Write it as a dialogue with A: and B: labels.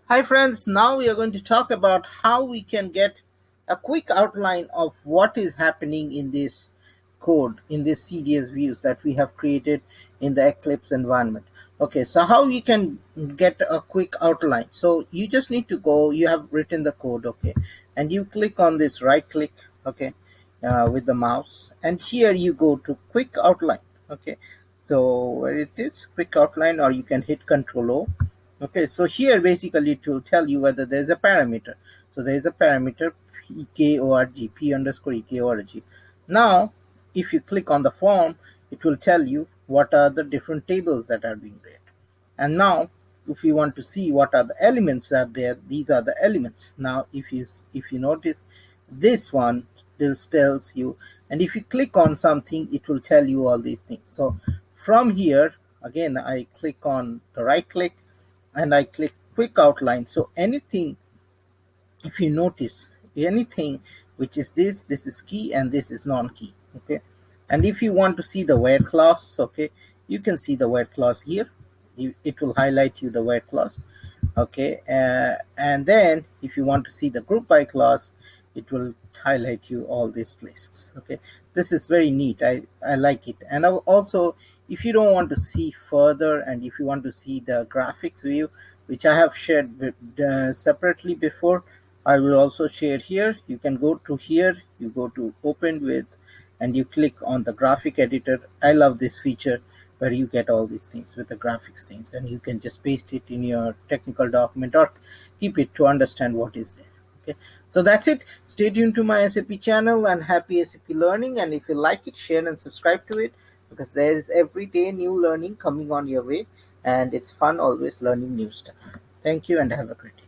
A: Hi friends, now we are going to talk about how we can get a quick outline of what is happening in this code, in this CDS views that we have created in the Eclipse environment. Okay, so how we can get a quick outline. So you just need to go, you have written the code, okay, and you click on this right click, okay, with the mouse, and here you go to quick outline, okay. So where it is, quick outline, or you can hit Control O. Okay, so here basically it will tell you whether there is a parameter. So there is a parameter PKORG, P underscore EKORG. Now, if you click on the form, it will tell you what are the different tables that are being read. And now, if you want to see what are the elements that are there, these are the elements. Now, if you notice, this one this tells you, and if you click on something, it will tell you all these things. So from here, again, I click on the right click and I click quick outline. So anything, if you notice, anything which is this is key and this is non-key, okay. And if you want to see the where clause, okay, you can see the where clause here. It will highlight you the where clause, okay. And then if you want to see the group by class, it will highlight you all these places, okay. This is very neat. I like it. And also, if you don't want to see further and if you want to see the graphics view, which I have shared separately before, I will also share here. You can go to here, you go to open with, and you click on the graphic editor. I love this feature where you get all these things with the graphics things, and you can just paste it in your technical document or keep it to understand what is there. Okay, so that's it. Stay tuned to my SAP channel and happy SAP learning. And if you like it, share and subscribe to it, because there is every day new learning coming on your way, and it's fun always learning new stuff. Thank you and have a great day.